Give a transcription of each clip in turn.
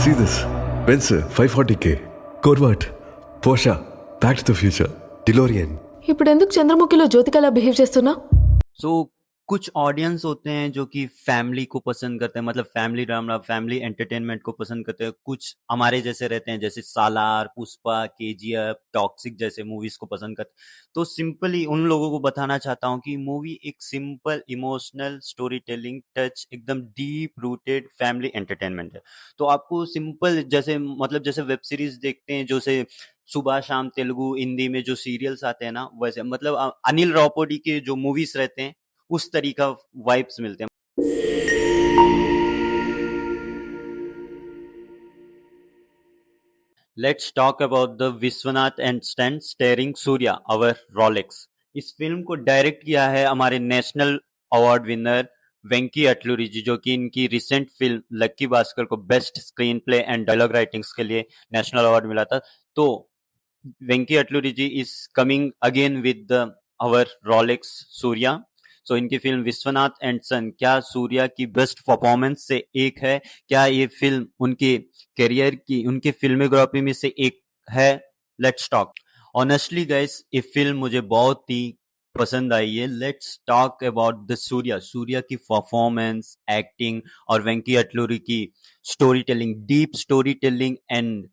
See this. Benz 540k. Corvette. Porsche. Back to the future. DeLorean. ఇప్పుడు ఎందుకు చంద్రముఖిలో జ్యోతికలా behave చేస్తున్నా? सो कुछ ऑडियंस होते हैं जो कि फैमिली को पसंद करते हैं, मतलब फैमिली ड्रामा, फैमिली एंटरटेनमेंट को पसंद करते हैं। कुछ हमारे जैसे रहते हैं, जैसे सालार, पुष्पा, केजीएफ, टॉक्सिक जैसे मूवीज को पसंद करते हैं। तो सिंपली उन लोगों को बताना चाहता हूँ कि मूवी एक simple emotional story telling touch, एकदम डीप रूटेड फैमिली एंटरटेनमेंट है। तो आपको सिंपल जैसे मतलब जैसे वेब सीरीज देखते हैं, जो से सुबह शाम तेलुगु हिंदी में जो सीरियल्स आते हैं ना, वैसे मतलब अनिल रावपोडी के जो मूवीज रहते हैं उस तरीका वाइब्स मिलते हैं। Let's talk about the Vishwanath and stand starring Suriya our Rolex. इस फिल्म को डायरेक्ट किया है हमारे national award winner Venky Atluri ji, जो कि इनकी रिसेंट फिल्म लक्की भास्कर को best screenplay and dialogue writings के लिए नेशनल अवार्ड मिला था। तो Venky Atluri ji is coming again with our Rolex Suriya. So इनकी फिल्म विश्वनाथ एंड सन क्या सूर्या की बेस्ट परफॉर्मेंस से एक है? क्या ये फिल्म उनके करियर की, उनकी फिल्मोग्राफी में से एक है? Let's talk. ऑनेस्टली गाइस, ये फिल्म मुझे बहुत ही पसंद आई है। Let's talk about the Surya. Surya की परफॉर्मेंस, एक्टिंग और वेंकी अटलूरी की story telling, deep story telling and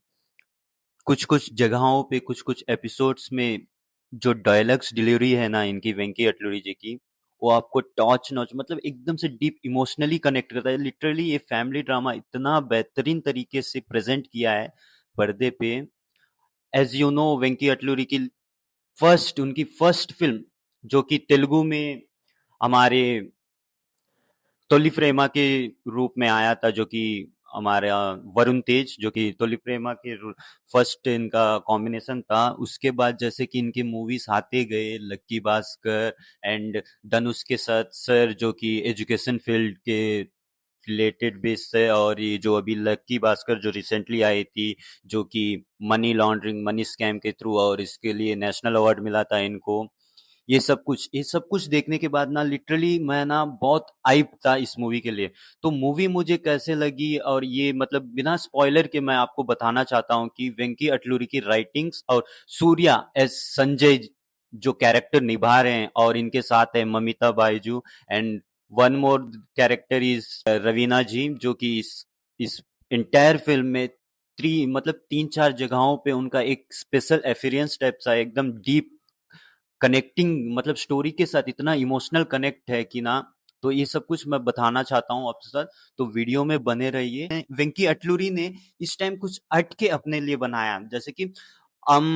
कुछ कुछ जगहों पे, कुछ कुछ एपिसोड्स में जो डायलॉग्स डिलीवरी है ना इनकी, वेंकी अटलूरी जी की, वो आपको टॉच नॉच मतलब एकदम से डीप इमोशनली कनेक्ट करता है। लिटरली ये फैमिली ड्रामा इतना बेहतरीन तरीके से प्रेजेंट किया है पर्दे पे। एज यू नो, वेंकी अटलूरी की उनकी फर्स्ट फिल्म जो कि तेलुगु में हमारे तोली प्रेमा के रूप में आया था, जो कि हमारा वरुण तेज, जो कि तोली प्रेमा के फर्स्ट इनका कॉम्बिनेशन था। उसके बाद जैसे कि इनके मूवीज आते गए, लक्की भास्कर एंड धनुष के साथ सर, जो कि एजुकेशन फील्ड के रिलेटेड बेस है, और ये जो अभी लक्की भास्कर जो रिसेंटली आई थी, जो कि मनी लॉन्ड्रिंग, मनी स्कैम के थ्रू, और इसके लिए नेशनल अवार्ड मिला था इनको। ये सब कुछ देखने के बाद ना लिटरली मैं ना बहुत हाइप था इस मूवी के लिए। तो मूवी मुझे कैसे लगी, और ये मतलब बिना स्पॉइलर के मैं आपको बताना चाहता हूँ कि वेंकी अटलूरी की राइटिंग्स और सूर्या एज संजय जो कैरेक्टर निभा रहे हैं, और इनके साथ है Mamitha Baiju and one more character is Raveena ji, जो कि इस इंटायर फिल्म में मतलब 3-4 जगहों पे उनका एक स्पेशल एफिरियंस टाइप सा एकदम डीप कनेक्टिंग, मतलब स्टोरी के साथ इतना इमोशनल कनेक्ट है कि ना। तो ये सब कुछ मैं बताना चाहता हूँ आपके साथ, तो वीडियो में बने रहिए। वेंकी अटलूरी ने इस टाइम कुछ हट के अपने लिए बनाया, जैसे कि हम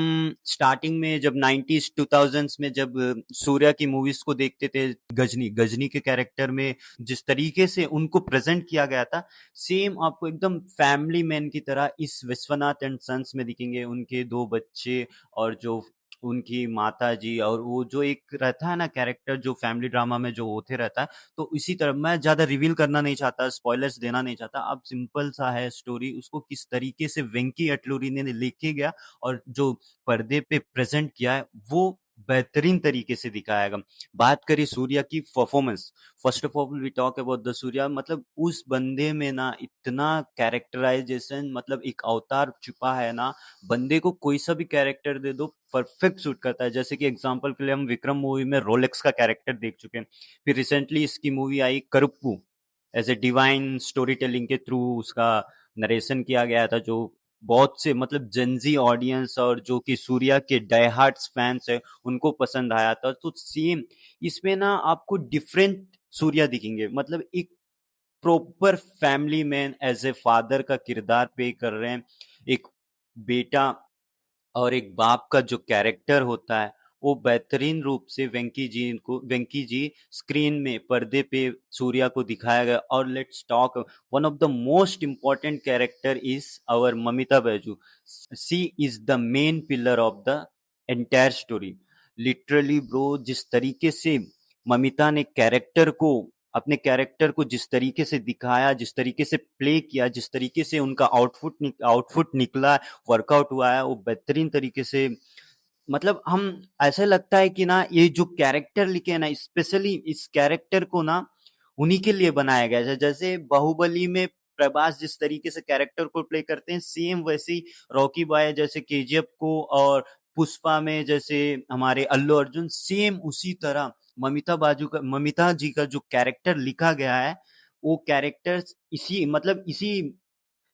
स्टार्टिंग में जब 90s 2000s में जब सूर्या की मूवीज को देखते थे, गजनी गजनी के कैरेक्टर में जिस तरीके से उनको प्रेजेंट किया गया था, सेम आपको एकदम फैमिली मैन की तरह इस विश्वनाथ एंड सन्स में दिखेंगे। उनके 2 बच्चे और जो उनकी माता जी, और वो जो एक रहता है ना कैरेक्टर जो फैमिली ड्रामा में जो होते रहता है। तो इसी तरह मैं ज्यादा रिवील करना नहीं चाहता, स्पॉयलर्स देना नहीं चाहता। अब सिंपल सा है स्टोरी, उसको किस तरीके से वेंकी अटलूरी ने लेके गया और जो पर्दे पे प्रेजेंट किया है वो बेहतरीन तरीके से दिखाया गया। बात करें सूर्या की performance, first of all we talk about the Suriya, मतलब उस बंदे में ना इतना कैरेक्टराइजेशन, मतलब एक अवतार छुपा है ना। बंदे को कोई सा भी कैरेक्टर दे दो, परफेक्ट सूट करता है। जैसे कि एग्जांपल के लिए हम विक्रम मूवी में रोलेक्स का कैरेक्टर देख चुके हैं, फिर रिसेंटली इसकी मूवी आई Karuppu, as a divine story telling के थ्रू उसका नरेशन किया गया था, जो बहुत से मतलब जेंजी ऑडियंस और जो कि सूर्या के डाई हार्ट्स फैंस है उनको पसंद आया था। तो सेम इसमें ना आपको डिफरेंट सूर्या दिखेंगे, मतलब एक proper family man as a father का किरदार प्ले कर रहे हैं। एक बेटा और एक बाप का जो कैरेक्टर होता है वो बेहतरीन रूप से वेंकी जी स्क्रीन में, पर्दे पे सूर्या को दिखाया गया। और let's talk, one of the most important character is our Mamitha Baiju. She is the main pillar of the entire story. Literally bro, जिस तरीके से ममिता ने अपने कैरेक्टर को जिस तरीके से दिखाया, जिस तरीके से प्ले किया, जिस तरीके से उनका आउटपुट निकला, वर्कआउट हुआ है, वो बेहतरीन तरीके से, मतलब हम ऐसा लगता है कि ना ये जो कैरेक्टर लिखे हैं ना, स्पेशली इस कैरेक्टर को ना उन्हीं के लिए बनाया गया है। जैसे बाहुबली में प्रभास जिस तरीके से कैरेक्टर को प्ले करते हैं, सेम वैसे ही रॉकी भाई जैसे केजीएफ को, और पुष्पा में जैसे हमारे अल्लू अर्जुन, सेम उसी तरह ममिता जी का जो कैरेक्टर लिखा गया है, वो कैरेक्टर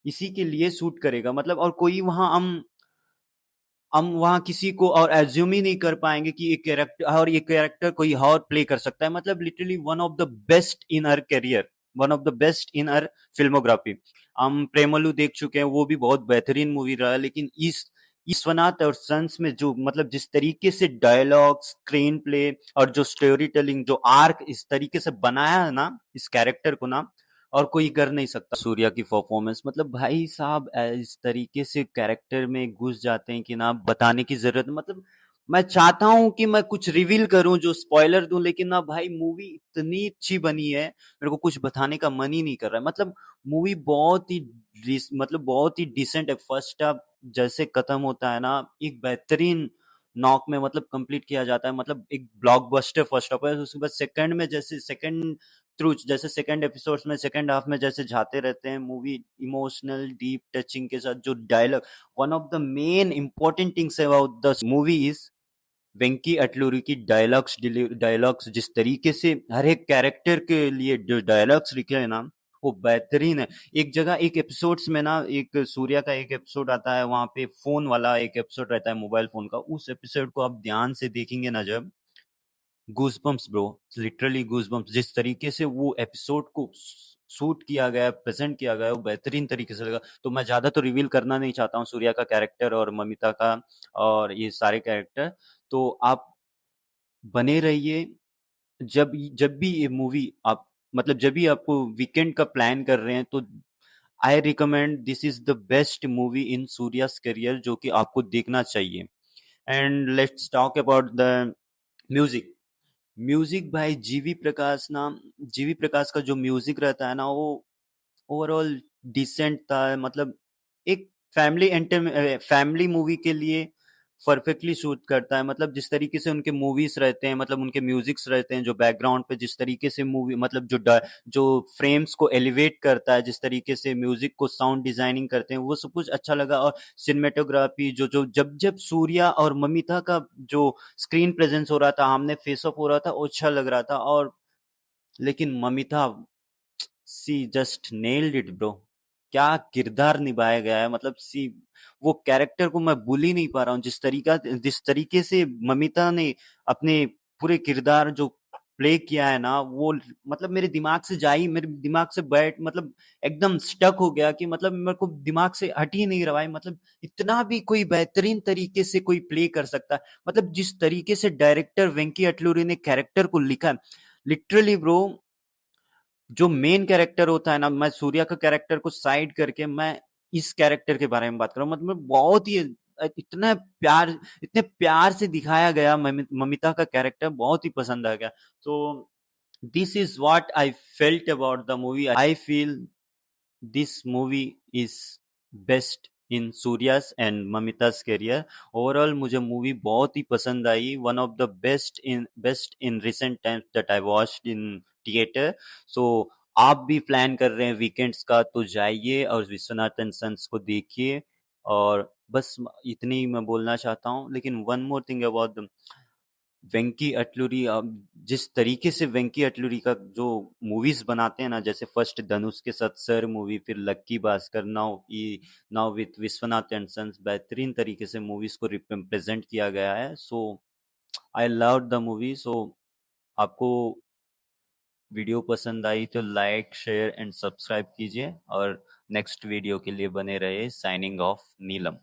इसी के लिए सूट करेगा। मतलब और कोई वहां हम वहां किसी को और एज्यूम ही नहीं कर पाएंगे कि ये कैरेक्टर कोई और प्ले कर सकता है। मतलब literally one of the best in her career, one of the best in her filmography. हम प्रेमलू देख चुके हैं, वो भी बहुत बेहतरीन मूवी रहा, लेकिन इस विश्वनाथ और सन्स में जो मतलब जिस तरीके से डायलॉग, स्क्रीन प्ले और जो स्टोरी टेलिंग, जो आर्क इस तरीके से बनाया है ना इस कैरेक्टर को ना, और कोई कर नहीं सकता। सूर्या की परफॉर्मेंस, मतलब भाई साहब इस तरीके से कैरेक्टर में घुस जाते हैं कि ना बताने की जरूरत, मतलब मैं चाहता हूं कि मैं कुछ रिवील करूं जो स्पॉइलर दूं, लेकिन ना भाई मूवी इतनी अच्छी बनी है, मेरे को कुछ बताने का मन ही नहीं कर रहा है। मतलब मूवी बहुत ही डिसेंट है। फर्स्ट हाफ जैसे खत्म होता है ना, एक बेहतरीन नॉक में मतलब कंप्लीट किया जाता है, मतलब एक ब्लॉकबस्टर फर्स्ट हाफ है। उसके बाद सेकंड में जैसे सेकंड एपिसोड्स में, सेकंड हाफ में जैसे जाते रहते हैं, मूवी इमोशनल डीप टचिंग के साथ जो dialogue, one of the main important things about the movie is Venky Atluri की डायलॉग्स जिस तरीके से हर एक कैरेक्टर के लिए जो डायलॉग्स लिखे हैं ना, वो बेहतरीन है। एक जगह एक एपिसोड्स में ना, एक सूर्या का एक एपिसोड आता है, वहां पे फोन वाला एक एपिसोड रहता है, मोबाइल फोन का। उस एपिसोड को आप ध्यान से देखेंगे ना, जब गूज़बम्प्स ब्रो, लिटरली गूज़बम्प्स। जिस तरीके से वो एपिसोड को शूट किया गया है, प्रेजेंट किया गया है, वो बेहतरीन तरीके से लगा। तो मैं ज्यादा तो रिवील करना नहीं चाहता हूँ सूर्या का कैरेक्टर और ममिता का और ये सारे कैरेक्टर। तो आप बने रहिए। जब जब भी ये मूवी आप मतलब जब भी आपको वीकेंड का प्लान कर रहे हैं, तो I recommend, this is the best movie in Surya's career जो कि आपको देखना चाहिए। And let's talk about the music. Music भाई जीवी प्रकाश का जो म्यूजिक रहता है ना, वो ओवरऑल डिसेंट था। मतलब एक फैमिली मूवी के लिए परफेक्टली सूट करता है। मतलब जिस तरीके से उनके मूवीज रहते हैं, मतलब उनके म्यूजिक्स रहते हैं, जो बैकग्राउंड पे जिस तरीके से मूवी मतलब जो फ्रेम्स को एलिवेट करता है, जिस तरीके से म्यूजिक को साउंड डिजाइनिंग करते हैं, वो सब कुछ अच्छा लगा। और सिनेमेटोग्राफी जो जो जब जब सूर्या और ममिता का जो स्क्रीन प्रेजेंस हो रहा था, हमने फेस ऑफ हो रहा था, वो अच्छा लग रहा था। और लेकिन ममिता, सी जस्ट नेल्ड इट ब्रो। क्या किरदार निभाया गया है, मतलब सी वो कैरेक्टर को मैं भूल ही नहीं पा रहा हूँ। जिस तरीके से ममिता ने अपने पूरे किरदार जो प्ले किया है ना, वो मतलब मेरे दिमाग से बैठ मतलब एकदम स्टक हो गया कि मतलब मेरे को दिमाग से हट ही नहीं रहा है। मतलब इतना भी कोई बेहतरीन तरीके से कोई प्ले कर सकता है। मतलब जिस तरीके से डायरेक्टर वेंकी अटलूरी ने कैरेक्टर को लिखा है, लिटरली ब्रो, जो मेन कैरेक्टर होता है ना, मैं सूर्या का कैरेक्टर को साइड करके मैं इस कैरेक्टर के बारे में बात कर रहा हूँ। मतलब बहुत ही इतने प्यार से दिखाया गया। ममिता का कैरेक्टर बहुत ही पसंद आ गया। तो this is what I felt about the movie. I feel this movie is best in Surya's and Mamita's career. Overall मुझे मूवी बहुत ही पसंद आई। One of the best in recent times that I watched in theatre. So आप भी plan कर रहे हैं वीकेंड्स का, तो जाइए और विश्वनाथ एंड सन्स को देखिए। और बस इतनी ही मैं बोलना चाहता हूँ। लेकिन one more thing about the Venky Atluri, जिस तरीके से वेंकी अटलूरी का जो मूवीज बनाते हैं ना, जैसे फर्स्ट धनुष के साथ सर मूवी, फिर lucky Bhaskar, now with Vishwanath and sons, बेहतरीन तरीके से मूवीज को रिप्रेजेंट किया गया है। So I love the movie. So आपको वीडियो पसंद आई तो लाइक शेयर एंड सब्सक्राइब कीजिए, और नेक्स्ट वीडियो के लिए बने रहे। साइनिंग ऑफ, नीलम।